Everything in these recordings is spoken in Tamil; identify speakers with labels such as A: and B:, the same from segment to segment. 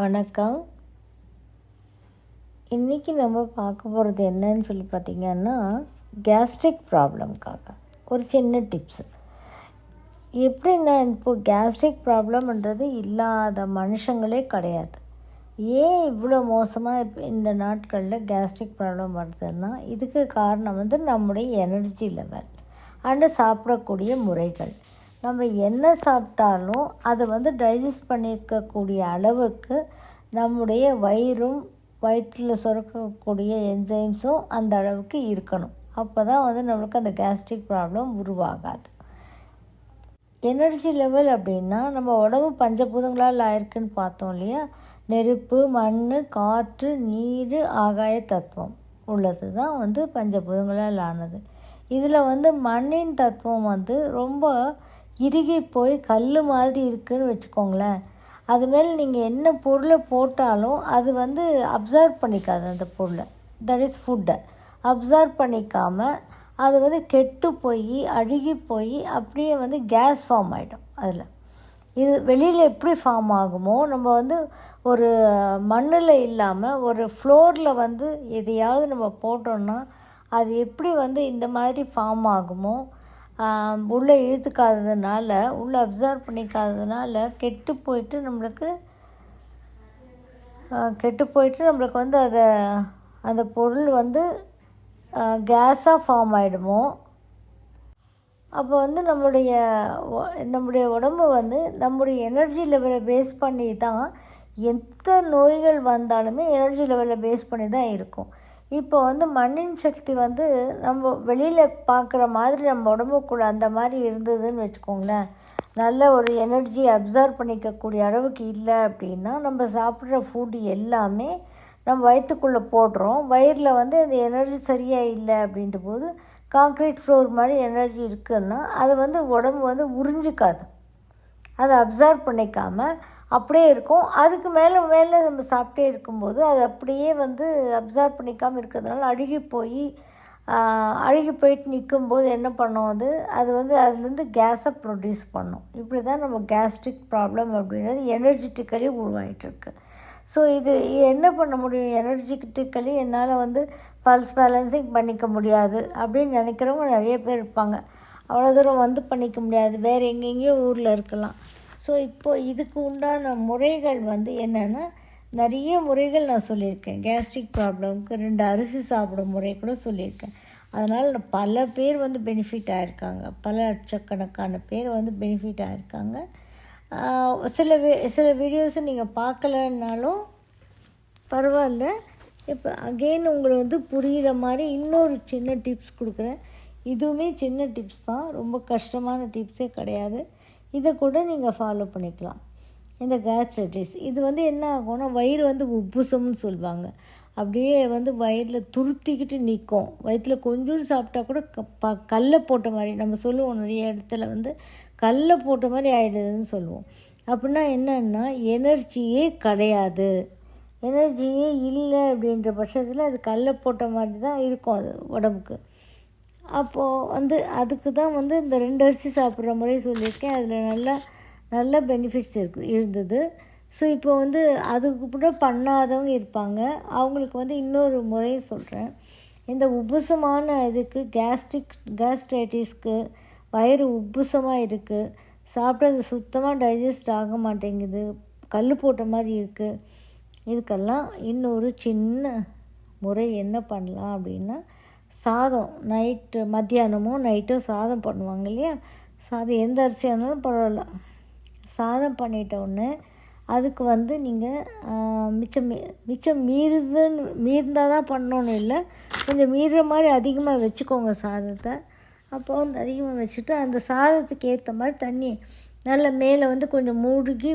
A: வணக்கம். இன்றைக்கி நம்ம பார்க்க போகிறது என்னன்னு சொல்லி பார்த்திங்கன்னா, கேஸ்ட்ரிக் ப்ராப்ளம்காக ஒரு சின்ன டிப்ஸு. எப்படின்னா, இப்போது கேஸ்ட்ரிக் ப்ராப்ளம்ன்றது இல்லாத மனுஷங்களே கிடையாது. ஏன் இவ்வளோ மோசமாக இந்த நாட்களில் கேஸ்ட்ரிக் ப்ராப்ளம் வருதுன்னா, இதுக்கு காரணம் நம்முடைய எனர்ஜி லெவல் அண்டு சாப்பிடக்கூடிய முறைகள். நம்ம என்ன சாப்பிட்டாலும் அதை டைஜஸ்ட் பண்ணிக்கக்கூடிய அளவுக்கு நம்முடைய வயிறும் வயிற்றில் சுரக்கக்கூடிய என்சைம்ஸும் அந்த அளவுக்கு இருக்கணும். அப்போ தான் நம்மளுக்கு அந்த கேஸ்ட்ரிக் ப்ராப்ளம் உருவாகாது. எனர்ஜி லெவல் அப்படின்னா, நம்ம உடம்பு பஞ்சபூதங்களால் ஆயிருக்குன்னு பார்த்தோம் இல்லையா? நெருப்பு, மண், காற்று, நீர், ஆகாய தத்துவம் உள்ளது தான் பஞ்சபூதங்களால் ஆனது. இதில் மண்ணின் தத்துவம் ரொம்ப இறுகி போய் கல் மாதிரி இருக்குதுன்னு வச்சுக்கோங்களேன். அதுமாரி நீங்கள் என்ன பொருளை போட்டாலும் அது அப்சர்வ் பண்ணிக்காது. அந்த பொருளை, தட் இஸ் ஃபுட்டை அப்சர்வ் பண்ணிக்காமல் அது கெட்டு போய் அழுகி போய் அப்படியே கேஸ் ஃபார்ம் ஆகிடும். அதில் இது வெளியில் எப்படி ஃபார்ம் ஆகுமோ, நம்ம ஒரு மண்ணில் இல்லாமல் ஒரு ஃப்ளோரில் எதையாவது நம்ம போட்டோன்னா அது எப்படி இந்த மாதிரி ஃபார்ம் ஆகுமோ, உள்ளே இழுத்துக்காததுனால, உள்ளே அப்சர்வ் பண்ணிக்காததுனால கெட்டு போயிட்டு நம்மளுக்கு அதை அந்த பொருள் கேஸாக ஃபார்ம் ஆகிடுமோ. அப்போ நம்முடைய உடம்பு நம்முடைய எனர்ஜி லெவலை பேஸ் பண்ணி தான் எந்த நோய்கள் வந்தாலுமே எனர்ஜி லெவலை பேஸ் பண்ணி தான் இருக்கும். இப்போ மண்ணின் சக்தி நம்ம வெளியில் பார்க்குற மாதிரி நம்ம உடம்புக்குள்ள அந்த மாதிரி இருந்ததுன்னு வச்சுக்கோங்களேன், நல்ல ஒரு எனர்ஜி அப்சர்வ் பண்ணிக்கக்கூடிய அளவுக்கு இல்லை அப்படின்னா, நம்ம சாப்பிட்ற ஃபுட்டு எல்லாமே நம்ம வயிற்றுக்குள்ளே போடுறோம். வயிறில் அந்த எனர்ஜி சரியாக இல்லை அப்படின்ற போது காங்க்ரீட் ஃப்ளோர் மாதிரி எனர்ஜி இருக்குதுன்னா அது உடம்பு உறிஞ்சிக்காது. அதை அப்சர்வ் பண்ணிக்காமல் அப்படியே இருக்கும். அதுக்கு மேலே நம்ம சாப்பிட்டே இருக்கும்போது அது அப்படியே அப்சர்வ் பண்ணிக்காமல் இருக்கிறதுனால அழுகி போயிட்டு நிற்கும்போது என்ன பண்ணோம், அதுலேருந்து கேஸை ப்ரொடியூஸ் பண்ணும். இப்படி தான் நம்ம கேஸ்ட்ரிக் ப்ராப்ளம் அப்படின்றது எனர்ஜெட்டிக்கலி உருவாகிட்டுருக்கு. ஸோ இது என்ன பண்ண முடியும்? எனர்ஜெட்டிக்கலி என்னால் பல்ஸ் பேலன்சிங் பண்ணிக்க முடியாது அப்படின்னு நினைக்கிறவங்க நிறைய பேர் இருப்பாங்க. அவ்வளோ தூரம் பண்ணிக்க முடியாது, வேறு எங்கெங்கேயோ ஊரில் இருக்கலாம். ஸோ இப்போது இதுக்கு உண்டான முறைகள் என்னென்னா, நிறைய முறைகள் நான் சொல்லியிருக்கேன். கேஸ்ட்ரிக் ப்ராப்ளம்க்கு 2 அரிசி சாப்பிடும் முறை கூட சொல்லியிருக்கேன். அதனால் பல பேர் பெனிஃபிட் ஆகிருக்காங்க. பல லட்சக்கணக்கான பேர் பெனிஃபிட் ஆகிருக்காங்க. சில வீடியோஸை நீங்கள் பார்க்கலன்னாலும் பரவாயில்ல. இப்போ அகெயின் உங்களை புரிகிற மாதிரி இன்னொரு சின்ன டிப்ஸ் கொடுக்குறேன். இதுவுமே சின்ன டிப்ஸ் தான், ரொம்ப கஷ்டமான டிப்ஸே கிடையாது. இதை கூட நீங்கள் ஃபாலோ பண்ணிக்கலாம். இந்த கேஸ்ட்ரைட்டிஸ் இது என்ன ஆகும்னா, வயிறு உப்புசம்னு சொல்லுவாங்க. அப்படியே வயிறில் துருத்திக்கிட்டு நிற்கும். வயிற்றில் கொஞ்சோண்டு சாப்பிட்டா கூட கல்லை போட்ட மாதிரி, நம்ம சொல்லுவோம் நிறைய இடத்துல கல்லை போட்ட மாதிரி ஆகிடுதுன்னு சொல்லுவோம். அப்படின்னா என்னன்னா, எனர்ஜியே கிடையாது, எனர்ஜியே இல்லை அப்படின்ற பட்சத்தில் அது கல்லை போட்ட மாதிரி தான் இருக்கும் அது உடம்புக்கு. அப்போது அதுக்கு தான் இந்த 2 அரிசி சாப்பிட்ற முறை சொல்லியிருக்கேன். அதில் நல்ல பெனிஃபிட்ஸ் இருந்தது. ஸோ இப்போ அதுக்கு கூட பண்ணாதவங்க இருப்பாங்க. அவங்களுக்கு இன்னொரு முறையை சொல்கிறேன். இந்த உப்புசமான இதுக்கு கேஸ்ட்ரைட்டிஸ்க்கு வயிறு உப்புசமாக இருக்குது, சாப்பிட்டது சுத்தமாக டைஜஸ்ட் ஆக மாட்டேங்குது, கல் போட்ட மாதிரி இருக்குது, இதுக்கெல்லாம் இன்னொரு சின்ன முறை என்ன பண்ணலாம் அப்படின்னா, சாதம் மத்தியானமோ நைட்டோ சாதம் பண்ணுவாங்க இல்லையா? சாதம் எந்த அரிசியாக இருந்தாலும் பரவாயில்ல, சாதம் பண்ணிட்டோடனே அதுக்கு நீங்கள் மிச்சம் மீறிந்தால் தான் பண்ணணுன்னு இல்லை, கொஞ்சம் மீறுற மாதிரி அதிகமாக வச்சுக்கோங்க சாதத்தை. அப்போ அதிகமாக வச்சுட்டு அந்த சாதத்துக்கு ஏற்ற மாதிரி தண்ணி நல்லா மேலே கொஞ்சம் மூழ்கி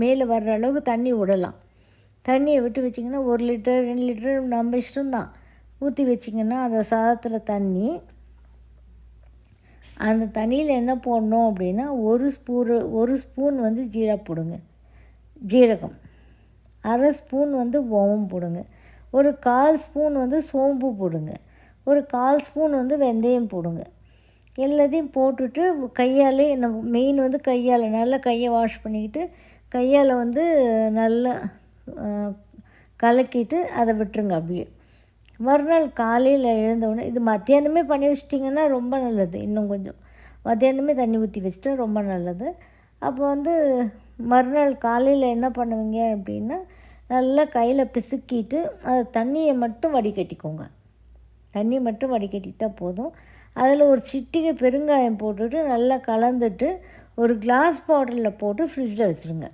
A: மேலே வர்ற அளவுக்கு தண்ணி விடலாம். தண்ணியை விட்டு வச்சிங்கன்னா 1 லிட்டர் 2 லிட்டர் நம்ம இஷ்டம்தான் ஊற்றி வச்சிங்கன்னா, அந்த சாதத்தில் அந்த தண்ணியில் என்ன போடணும் அப்படின்னா, ஒரு ஸ்பூன் ஜீரகம், அரை ஸ்பூன் ஓமம் போடுங்க, ஒரு 1/4 ஸ்பூன் சோம்பு போடுங்க, ஒரு 1/4 ஸ்பூன் வெந்தயம் போடுங்க. எல்லாத்தையும் போட்டுட்டு கையாலே மெயின் கையால் நல்லா கையை வாஷ் பண்ணிக்கிட்டு கையால் நல்லா கலக்கிட்டு அதை விட்டுருங்க அப்படியே. மறுநாள் காலையில் எழுந்தவுடனே இது மத்தியானமே பண்ணி வச்சிட்டிங்கன்னா ரொம்ப நல்லது. இன்னும் கொஞ்சம் மத்தியானமே தண்ணி ஊற்றி வச்சுட்டா ரொம்ப நல்லது. அப்போ வந்து மறுநாள் காலையில் என்ன பண்ணுவீங்க அப்படின்னா, நல்லா கையில் பிசுக்கிட்டு அது தண்ணியை மட்டும் வடிகட்டிக்கோங்க. தண்ணி மட்டும் வடிகட்டிட்டால் போதும். அதில் ஒரு சிட்டிகை பெருங்காயம் போட்டுட்டு நல்லா கலந்துட்டு ஒரு கிளாஸ் பாட்டிலில் போட்டு ஃப்ரிட்ஜில் வச்சுருங்க.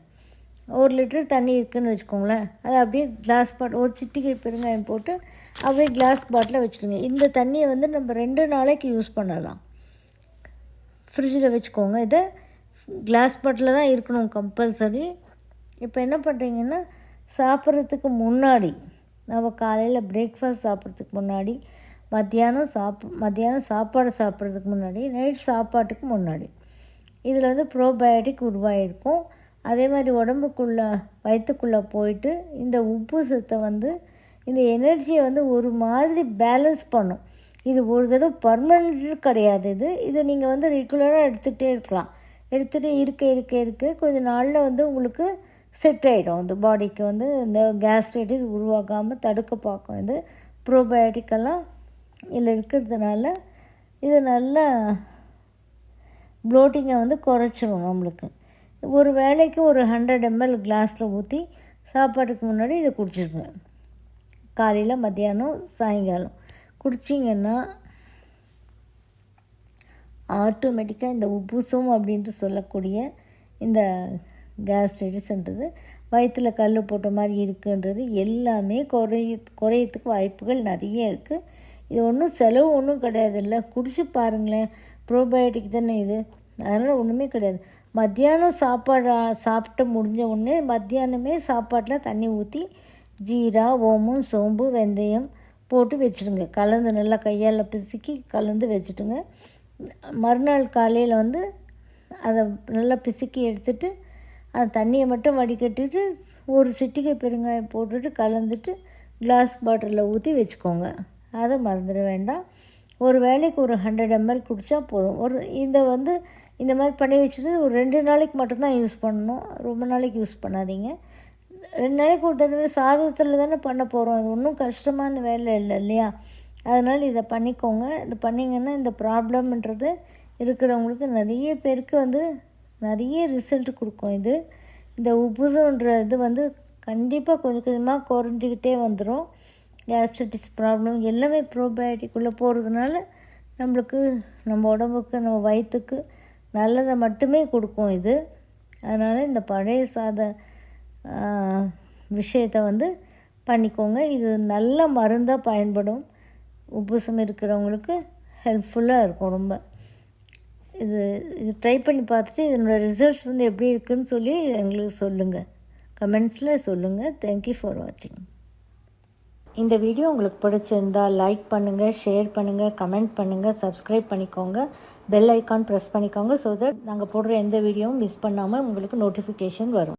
A: 1 லிட்டர் தண்ணி இருக்குதுன்னு வச்சுக்கோங்களேன், அதை அப்படியே கிளாஸ் பாட்டில் ஒரு சிட்டிகை பெருங்காயம் போட்டு அப்படியே கிளாஸ் பாட்டில் வச்சுருங்க. இந்த தண்ணியை வந்து நம்ம 2 நாளைக்கு யூஸ் பண்ணலாம். ஃப்ரிட்ஜில் வச்சுக்கோங்க. இதை கிளாஸ் பாட்டில் தான் இருக்கணும் கம்பல்சரி. இப்போ என்ன பண்ணுறீங்கன்னா, சாப்பிட்றதுக்கு முன்னாடி, நம்ம காலையில் பிரேக்ஃபாஸ்ட் சாப்பிட்றதுக்கு முன்னாடி, மத்தியானம் சாப்பாடு சாப்பிட்றதுக்கு முன்னாடி, நைட் சாப்பாட்டுக்கு முன்னாடி இதில் வந்து ப்ரோபயோட்டிக் உருவாகிருக்கும். அதே மாதிரி வயிற்றுக்குள்ளே போயிட்டு இந்த உப்பு சத்தை வந்து இந்த எனர்ஜியை வந்து ஒரு மாதிரி பேலன்ஸ் பண்ணும். இது ஒரு தடவை பர்மனெண்ட் கிடையாது. இதை நீங்கள் வந்து ரெகுலராக எடுத்துகிட்டே இருக்கலாம். எடுத்துகிட்டு இருக்க கொஞ்சம் நாளில் வந்து உங்களுக்கு செட் ஆகிடும். இந்த பாடிக்கு வந்து இந்த கேஸ்ட்ரைட்டிஸ் உருவாகாமல் தடுக்க பார்க்கும். இது ப்ரோபயோட்டிக்கெல்லாம் இதில் இருக்கிறதுனால இது நல்லா ப்ளோட்டிங்கை வந்து குறைச்சிடும் நம்மளுக்கு. ஒரு வேளைக்கு ஒரு 100 ml கிளாஸில் ஊற்றி சாப்பாட்டுக்கு முன்னாடி இதை குடிச்சிருங்க. காலையில், மத்தியானம், சாயங்காலம் குடிச்சிங்கன்னா ஆட்டோமேட்டிக்காக இந்த உப்புசம் அப்படின்ட்டு சொல்லக்கூடிய இந்த கேஸ்ட்ரைட்டிஸ்ன்றது, வயிற்றில் கல் போட்ட மாதிரி இருக்குன்றது எல்லாமே குறையத்துக்கு வாய்ப்புகள் நிறைய இருக்குது. இது செலவு ஒன்றும் கிடையாது. இல்லை, குடிச்சு பாருங்களேன். ப்ரோபயோட்டிக் தானே இது, அதனால் ஒன்றுமே கிடையாது. மத்தியானம் சாப்பிட்டு முடிஞ்ச உடனே மத்தியானமே சாப்பாட்டில் தண்ணி ஊற்றி ஜீரா, ஓமம், சோம்பு, வெந்தயம் போட்டு வச்சுடுங்க. கலந்து நல்லா கையால் பிசுக்கி கலந்து வச்சுட்டுங்க. மறுநாள் காலையில் வந்து அதை நல்லா பிசுக்கி எடுத்துட்டு அந்த தண்ணியை மட்டும் வடிகட்டிட்டு ஒரு சிட்டிகை பெருங்காயம் போட்டுட்டு கலந்துட்டு கிளாஸ் பாட்டிலில் ஊற்றி வச்சுக்கோங்க. அதை மறந்துட வேண்டாம். ஒரு வேளைக்கு ஒரு 100 ml குடித்தா போதும். இந்த மாதிரி பண்ணி வச்சுட்டு ஒரு 2 நாளைக்கு மட்டும்தான் யூஸ் பண்ணணும். ரொம்ப நாளைக்கு யூஸ் பண்ணாதீங்க. 2 நாளைக்கு ஒரு தடவை சாதத்தில் தானே பண்ண போகிறோம். அது ஒன்றும் கஷ்டமான வேலை இல்லை இல்லையா? அதனால் இதை பண்ணிக்கோங்க. இது பண்ணிங்கன்னா இந்த ப்ராப்ளம்ன்றது இருக்கிறவங்களுக்கு நிறைய பேருக்கு வந்து நிறைய ரிசல்ட் கொடுக்கும். இந்த உப்புசன்ற இது வந்து கண்டிப்பாக கொஞ்சம் கொஞ்சமாக குறைஞ்சிக்கிட்டே வந்துடும். கேஸ்ட்ரைட்டிஸ் ப்ராப்ளம் எல்லாமே ப்ரோபயோட்டிக்குள்ளே போகிறதுனால நம்மளுக்கு, நம்ம உடம்புக்கு, நம்ம வயிற்றுக்கு நல்லதை மட்டுமே கொடுக்கும் இது. அதனால் இந்த பழைய சாத விஷயத்தை வந்து பண்ணிக்கோங்க. இது நல்ல மருந்தாக பயன்படும். உப்புசம் இருக்கிறவங்களுக்கு ஹெல்ப்ஃபுல்லாக இருக்கும் ரொம்ப. இது ட்ரை பண்ணி பார்த்துட்டு இதனோட ரிசல்ட்ஸ் வந்து எப்படி இருக்குதுன்னு சொல்லி எங்களுக்கு சொல்லுங்கள், கமெண்ட்ஸில் சொல்லுங்கள். தேங்க்யூ ஃபார் வாட்சிங். இந்த வீடியோ உங்களுக்கு பிடிச்சிருந்தால் லைக் பண்ணுங்கள், ஷேர் பண்ணுங்கள், கமெண்ட் பண்ணுங்கள், சப்ஸ்கிரைப் பண்ணிக்கோங்க, பெல் ஐக்கான் ப்ரெஸ் பண்ணிக்கோங்க. ஸோ தட் நாங்கள் போடுற எந்த வீடியோவும் மிஸ் பண்ணாமல் உங்களுக்கு நோட்டிஃபிகேஷன் வரும்.